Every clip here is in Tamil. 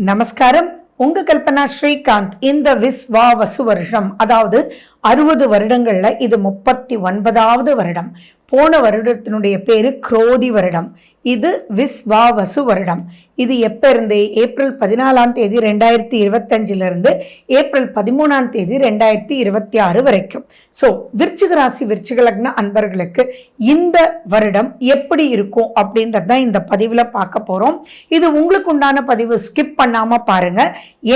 நமஸ்காரம். உங்க கல்பனா ஸ்ரீகாந்த். இந்த விஸ்வாவசு வருஷம், அதாவது 60 வருடங்கள்ல இது 39வது வருடம். போன வருடத்தினுடைய பேரு குரோதி வருடம். இது விஸ்வாவசு வருடம். இது எப்ப இருந்து? ஏப்ரல் 14ஆம் தேதி 2025 இருந்து ஏப்ரல் 13ஆம் தேதி 2026 வரைக்கும். ஸோ விருச்சிக ராசி விருச்சிக லக்ன அன்பர்களுக்கு இந்த வருடம் எப்படி இருக்கும் அப்படின்றது தான் இந்த பதிவில் பார்க்க போகிறோம். இது உங்களுக்கு உண்டான பதிவு, ஸ்கிப் பண்ணாமல் பாருங்க.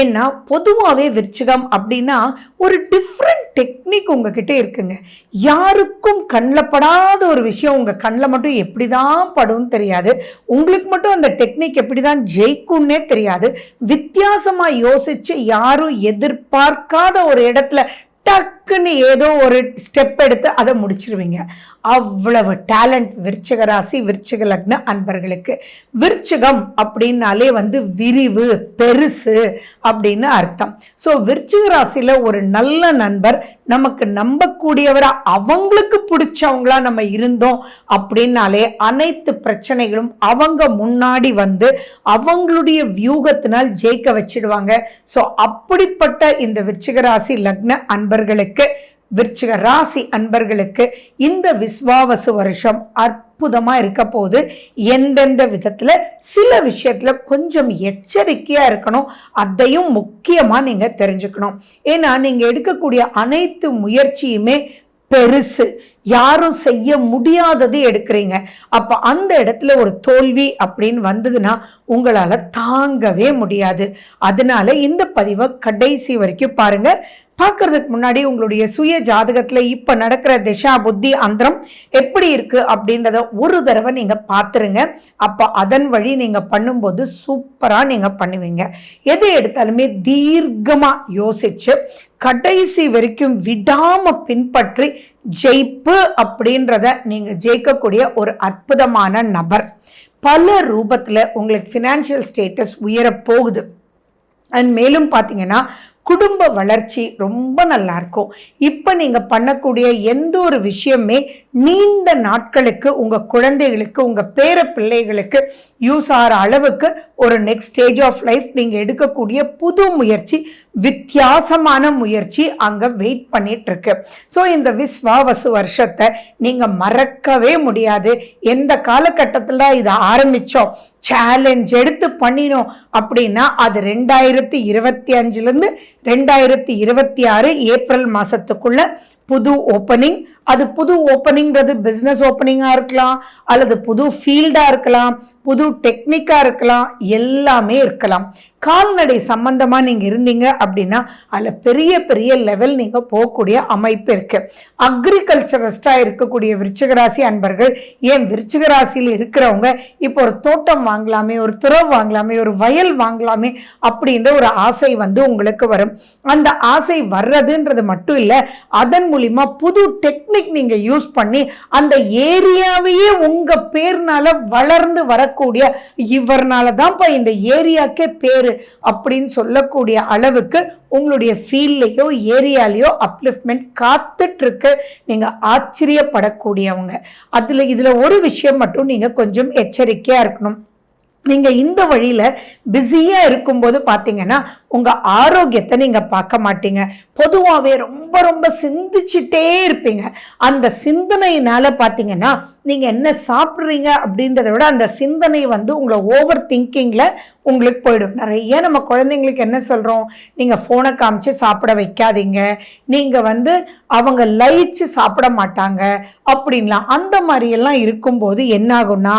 ஏன்னா பொதுவாகவே விருச்சிகம் அப்படின்னா ஒரு டிஃப்ரெண்ட் டெக்னிக் உங்ககிட்ட இருக்குங்க. யாருக்கும் கண்ணில் படாத ஒரு விஷயம் உங்கள் கண்ணில் மட்டும் எப்படி தான் படும் தெரியாது. உங்களுக்கு மட்டும் அந்த டெக்னிக் எப்படி தான் ஜெயிக்கும்னே தெரியாது. வித்தியாசமா யோசிச்சு யாரும் எதிர்பார்க்காத ஒரு இடத்துல டக்குன்னு ஏதோ ஒரு ஸ்டெப் எடுத்து அதை முடிச்சிருவீங்க. அவ்வளவு டேலண்ட் விருச்சிக ராசி விருச்சிக லக்ன அன்பர்களுக்கு. விருச்சிகம் அப்படின்னாலே விரிவு, பெருசு அப்படின்னு அர்த்தம். ஸோ விருச்சிக ராசியில ஒரு நல்ல நண்பர், நமக்கு நம்பக்கூடியவரா, அவங்களுக்கு பிடிச்சவங்களா நம்ம இருந்தோம் அப்படின்னாலே அனைத்து பிரச்சனைகளும் அவங்க முன்னாடி அவங்களுடைய வியூகத்தினால் ஜெயிக்க வச்சிடுவாங்க. ஸோ அப்படிப்பட்ட இந்த விருச்சிக ராசி லக்ன அன்பர்களுக்கு, விருச்சிக ராசி அன்பர்களுக்கு இந்த விஸ்வாவசு வருஷம் அற்புதமா இருக்க போது. எந்தெந்த விதத்துல சில விஷயத்துல கொஞ்சம் எச்சரிக்கையா இருக்கணும், அதையும் முக்கியமா நீங்க தெரிஞ்சுக்கணும். ஏன்னா நீங்க எடுக்கக்கூடிய அனைத்து முயற்சியுமே பெருசு, யாரும் செய்ய முடியாதது எடுக்கிறீங்க. அப்ப அந்த இடத்துல ஒரு தோல்வி அப்படின்னு வந்ததுன்னா உங்களால தாங்கவே முடியாது. அதனால இந்த பதிவை கடைசி வரைக்கும் பாருங்க. பார்க்கறதுக்கு முன்னாடி உங்களுடைய சுய ஜாதகத்துல இப்ப நடக்கிற திசா புத்தி அந்தரம் எப்படி இருக்கு அப்படின்றத ஒரு தடவை நீங்க பார்த்துருங்க. அப்ப அதன் வழி நீங்க பண்ணும்போது சூப்பரா நீங்க பண்ணுவீங்க. எதை எடுத்தாலுமே தீர்க்கமா யோசிச்சு கடைசி வரைக்கும் விடாம பின்பற்றி ஜெயிப்பு அப்படின்றத நீங்க ஜெயிக்கக்கூடிய ஒரு அற்புதமான நபர். பல ரூபத்துல உங்களுக்கு ஃபினான்ஷியல் ஸ்டேட்டஸ் உயர போகுது. அண்ட் மேலும் பார்த்தீங்கன்னா குடும்ப வளர்ச்சி ரொம்ப நல்லா இருக்கும். இப்போ நீங்கள் பண்ணக்கூடிய எந்த ஒரு விஷயமே நீண்ட நாட்களுக்கு உங்கள் குழந்தைகளுக்கு, உங்கள் பேர பிள்ளைகளுக்கு யூஸ் ஆகிற அளவுக்கு ஒரு நெக்ஸ்ட் ஸ்டேஜ் ஆஃப் லைஃப் நீங்கள் எடுக்கக்கூடிய புது முயற்சி, வித்தியாசமான முயற்சி அங்கே வெயிட் பண்ணிட்டு இருக்கு. ஸோ இந்த விஸ்வாவசு வருஷத்தை நீங்கள் மறக்கவே முடியாது. எந்த காலகட்டத்தில் இதை ஆரம்பித்தோம், சேலஞ்ச் எடுத்து பண்ணினோம் அப்படின்னா அது 2025லேருந்து 2026 ஏப்ரல் மாசத்துக்குள்ள புது ஓப்பனிங். அது புது ஓப்பனிங்கிறது பிஸ்னஸ் ஓப்பனிங்காக இருக்கலாம், அல்லது புது ஃபீல்டாக இருக்கலாம், புது டெக்னிக்காக இருக்கலாம், எல்லாமே இருக்கலாம். கால்நடை சம்பந்தமாக நீங்கள் இருந்தீங்க அப்படின்னா அதில் பெரிய பெரிய லெவல் நீங்கள் போகக்கூடிய அமைப்பு இருக்கு. அக்ரிகல்ச்சரிஸ்டாக இருக்கக்கூடிய விருச்சிக ராசி அன்பர்கள், ஏன் விருச்சிக ராசியில் இருக்கிறவங்க இப்போ ஒரு தோட்டம் வாங்கலாமே, ஒரு துறவு வாங்கலாமே, ஒரு வயல் வாங்கலாமே அப்படின்ற ஒரு ஆசை உங்களுக்கு வரும். அந்த ஆசை வர்றதுன்றது மட்டும் இல்லை, அதன் மூலிமா புது டெக்னிக் நீங்க யூஸ் பண்ணி அந்த ஏரியாவையே உங்க பேர்னால வளர்ந்து வரக்கூடிய, இவர்னால தான்ப்பா இந்த ஏரியாக்கே பேரு அப்படின்னு சொல்லக்கூடிய அளவுக்கு உங்களுடைய ஃபீல்ட்லயோ ஏரியாலேயோ அப்லிஃப்ட்மெண்ட் காத்துட்டு இருக்கு. நீங்க ஆச்சரியப்படக்கூடியவங்க. இதுல ஒரு விஷயம் மட்டும் நீங்க கொஞ்சம் எச்சரிக்கையா இருக்கணும். நீங்க இந்த வழியில பிஸியா இருக்கும்போது பாத்தீங்கன்னா உங்க ஆரோக்கியத்தை நீங்க பார்க்க மாட்டீங்க. பொதுவாகவே ரொம்ப ரொம்ப சிந்திச்சுட்டே இருப்பீங்க. அந்த சிந்தனையினால பாத்தீங்கன்னா நீங்க என்ன சாப்பிட்றீங்க அப்படின்றத விட அந்த சிந்தனை உங்களை ஓவர் திங்கிங்ல உங்களுக்கு போயிடும். நிறைய நம்ம குழந்தைங்களுக்கு என்ன சொல்றோம், நீங்க போனை காமிச்சு சாப்பிட வைக்காதீங்க, நீங்க அவங்க லயிச்சு சாப்பிட மாட்டாங்க அப்படின்லாம். அந்த மாதிரி எல்லாம் இருக்கும்போது என்ன ஆகும்னா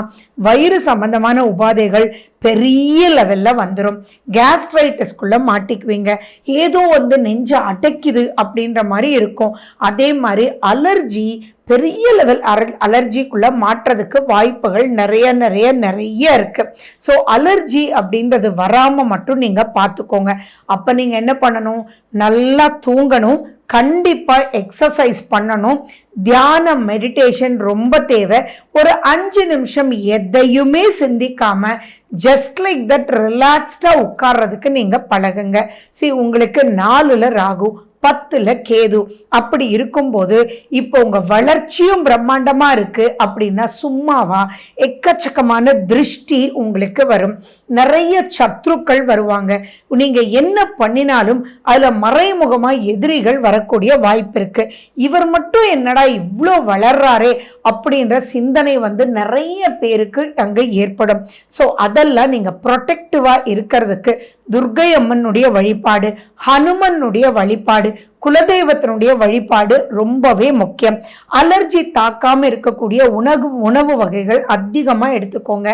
வயிறு சம்பந்தமான உபாதைகள் பெரிய லெவல்ல வந்துடும். கேஸ்ட்ரைட்டிஸ்குள்ள மாட்டிக்குவீங்க. ஏதோ நெஞ்சு அடைக்குது அப்படின்ற மாதிரி இருக்கும். அதே மாதிரி அலர்ஜி, பெரிய லெவல் அலர்ஜிக்குள்ள மாற்றதுக்கு வாய்ப்புகள் நிறைய நிறைய நிறைய இருக்கு. ஸோ அலர்ஜி அப்படின்றது வராம மட்டும் நீங்க பார்த்துக்கோங்க. அப்ப நீங்க என்ன பண்ணணும், நல்லா தூங்கணும், கண்டிப்பா எக்ஸசைஸ் பண்ணணும், தியானம் மெடிடேஷன் ரொம்ப தேவை. ஒரு 5 நிமிஷம் எதையுமே சிந்திக்காம ஜஸ்ட் லைக் தட் ரிலாக்ஸ்டா உட்கார்றதுக்கு நீங்க பழகுங்க. உங்களுக்கு 4ல ராகு, 10ல கேது. அப்படி இருக்கும்போது இப்போ உங்க வளர்ச்சியும் பிரம்மாண்டமா இருக்கு அப்படின்னா சும்மாவா, எக்கச்சக்கமான திருஷ்டி உங்களுக்கு வரும், நிறைய சத்ருக்கள் வருவாங்க. நீங்க என்ன பண்ணினாலும் அதுல மறைமுகமா எதிரிகள் வரக்கூடிய வாய்ப்பு இருக்கு. இவர் மட்டும் என்னடா இவ்வளோ வளர்றாரே அப்படின்ற சிந்தனை வந்து நிறைய பேருக்கு அங்க ஏற்படும். ஸோ அதெல்லாம் நீங்க ப்ரொடெக்டிவா இருக்கிறதுக்கு துர்க்கை அம்மனுடைய வழிபாடு, ஹனுமனுடைய வழிபாடு, குலதெய்வத்தினுடைய வழிபாடு ரொம்பவே முக்கியம். அலர்ஜி தாக்காம இருக்கக்கூடிய உணவு வகைகள் அதிகமா எடுத்துக்கோங்க.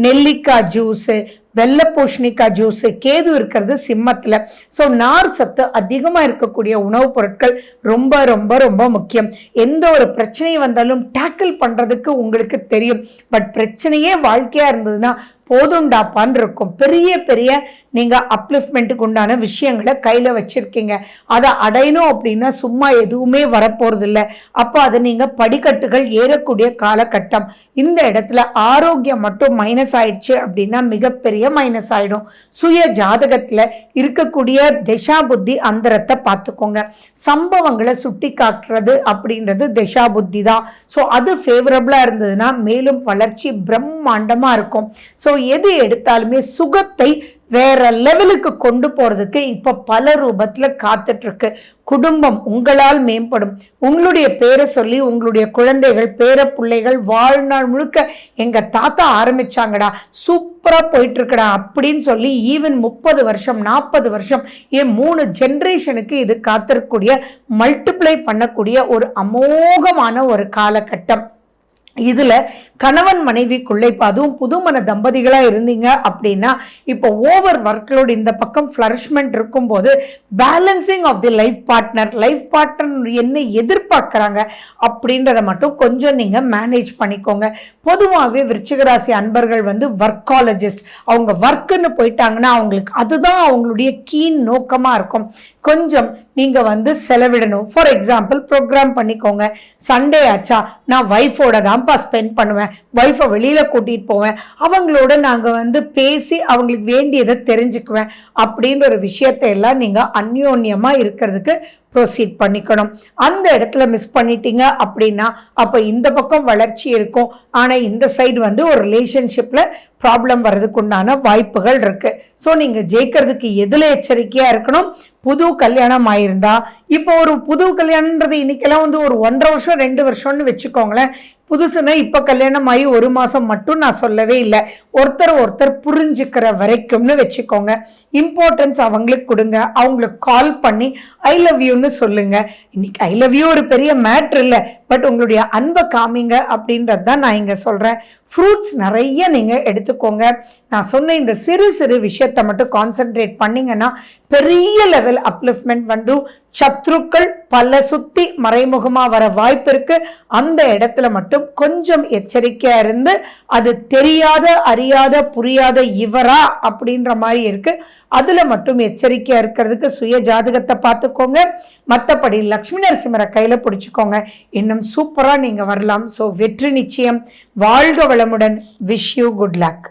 நெல்லிக்காய் ஜூஸு, வெள்ளை பூசணிக்காய் ஜூஸு, கேது இருக்கிறது சிம்மத்துல. ஸோ நார் சத்து அதிகமாக இருக்கக்கூடிய உணவுப் பொருட்கள் ரொம்ப ரொம்ப ரொம்ப முக்கியம். எந்த ஒரு பிரச்சனை வந்தாலும் டேக்கிள் பண்றதுக்கு உங்களுக்கு தெரியும். பட் பிரச்சனையே வாழ்க்கையா இருந்ததுன்னா போதுண்டாப்பான் இருக்கும். பெரிய பெரிய நீங்க அப்லிஃப்ட்மெண்ட்டுக்கு உண்டான விஷயங்களை கையில வச்சிருக்கீங்க. அதை அடையணும் அப்படின்னா சும்மா எதுவுமே வரப்போறது இல்லை. அப்போ அதை நீங்க படிக்கட்டுகள் ஏறக்கூடிய காலகட்டம். இந்த இடத்துல ஆரோக்கியம் மட்டும் மைனஸ் ஆயிடுச்சு அப்படின்னா மிகப்பெரிய மைனஸ் ஆயிடும். சுய ஜாதகத்துல இருக்கக்கூடிய திசா புத்தி அந்தரத்தை பார்த்துக்கோங்க. சம்பவங்களை சுட்டி காட்டுறது அப்படின்றது திசா புத்தி தான். ஸோ அது ஃபேவரபிளா இருந்ததுன்னா மேலும் வளர்ச்சி பிரம்மாண்டமா இருக்கும். ஸோ எது எடுத்தாலுமே சுகத்தை வேற லெவலுக்கு கொண்டு போறதுக்கு இப்ப பல ரூபத்துல காத்துட்டு இருக்கு. குடும்பம் உங்களால் மேம்படும். உங்களுடைய பேரை சொல்லி உங்களுடைய குழந்தைகள், பேர பிள்ளைகள் வாழ்நாள் முழுக்க எங்க தாத்தா ஆரம்பிச்சாங்கடா, சூப்பரா போயிட்டு இருக்கடா அப்படின்னு சொல்லி ஈவன் 30 வருஷம் 40 வருஷம் ஏன் 3 ஜென்ரேஷனுக்கு இது காத்திருக்கக்கூடிய மல்டிப்ளை பண்ணக்கூடிய ஒரு அமோகமான ஒரு காலகட்டம். இதுல கணவன் மனைவிக்குள்ள இப்ப அதுவும் புதுமண தம்பதிகளா இருந்தீங்க அப்படின்னா இப்போ ஓவர் ஒர்க்லோட் இந்த பக்கம் ஃபிளரிஷ்மெண்ட் இருக்கும்போது balancing of the life partner என்ன எதிர்பார்க்குறாங்க அப்படின்றத மட்டும் கொஞ்சம் நீங்க மேனேஜ் பண்ணிக்கோங்க. பொதுவாகவே விருச்சிக ராசி அன்பர்கள் வந்து ஒர்க்காலஜிஸ்ட். அவங்க ஒர்க்குன்னு போயிட்டாங்கன்னா அவங்களுக்கு அதுதான் அவங்களுடைய கீன் நோக்கமா இருக்கும். கொஞ்சம் நீங்க வந்து செலவிடணும். ஃபார் எக்ஸாம்பிள் ப்ரோக்ராம் பண்ணிக்கோங்க. சண்டே ஆச்சா நான் ஒய்ஃபோட தான்ப்பா ஸ்பெண்ட் பண்ணுவேன், ஒய்ஃபை வெளியில கூட்டிட்டு போவேன், அவங்களோட நாங்க வந்து பேசி அவங்களுக்கு வேண்டியதை தெரிஞ்சுக்குவேன் அப்படின்ற ஒரு விஷயத்தை எல்லாம் நீங்க அந்யோன்யமா இருக்கிறதுக்கு ப்ரொசீட் பண்ணிக்கணும். அந்த இடத்துல மிஸ் பண்ணிட்டீங்க அப்படின்னா அப்போ இந்த பக்கம் வளர்ச்சி இருக்கும், ஆனால் இந்த சைடு வந்து ஒரு ரிலேஷன்ஷிப்பில் ப்ராப்ளம் வர்றதுக்கு உண்டான வாய்ப்புகள் இருக்கு. ஸோ நீங்கள் ஜெயிக்கிறதுக்கு எதில் எச்சரிக்கையாக இருக்கணும்? புது கல்யாணம் ஆயிருந்தா, இப்போ ஒரு புது கல்யாணன்றது இன்னைக்கெல்லாம் வந்து ஒரு 1.5 வருஷம் 2 வருஷம்னு வச்சுக்கோங்களேன். புதுசுன்னா இப்போ கல்யாணம் ஆகி 1 மாதம் மட்டும் நான் சொல்லவே இல்லை, ஒருத்தர் புரிஞ்சுக்கிற வரைக்கும்னு வச்சுக்கோங்க. இம்பார்ட்டன்ஸ் அவங்களுக்கு கொடுங்க. அவங்களுக்கு கால் பண்ணி ஐ லவ் யூன்னு சொல்லுங்க. இன்னைக்கு ஐ லவ் யூ ஒரு பெரிய மேட்ரு இல்லை, பட் உங்களுடைய அன்பை காமிங்க அப்படின்றது தான் நான் இங்கே சொல்கிறேன். ஃப்ரூட்ஸ் நிறைய நீங்கள் எடுத்துக்கோங்க. நான் சொன்ன இந்த சிறு சிறு விஷயத்தை மட்டும் கான்சென்ட்ரேட் பண்ணிங்கன்னா பெரிய லெவல் அப்லிஃப்ட்மெண்ட் வந்து சத்ருக்கள் பல சுத்தி மறைமுகமாக வர வாய்ப்பு இருக்கு. அந்த இடத்துல மட்டும் கொஞ்சம் எச்சரிக்கையாக இருந்து, அது தெரியாத அறியாத புரியாத இவரா அப்படின்ற மாதிரி இருக்கு, அதுல மட்டும் எச்சரிக்கையாக இருக்கிறதுக்கு சுய ஜாதகத்தை பார்த்துக்கோங்க. மற்றபடி லக்ஷ்மி நரசிம்மரை கையில் பிடிச்சிக்கோங்க, இன்னும் சூப்பராக நீங்கள் வரலாம். ஸோ வெற்றி நிச்சயம். வாழ்க வளமுடன். Wish you good luck.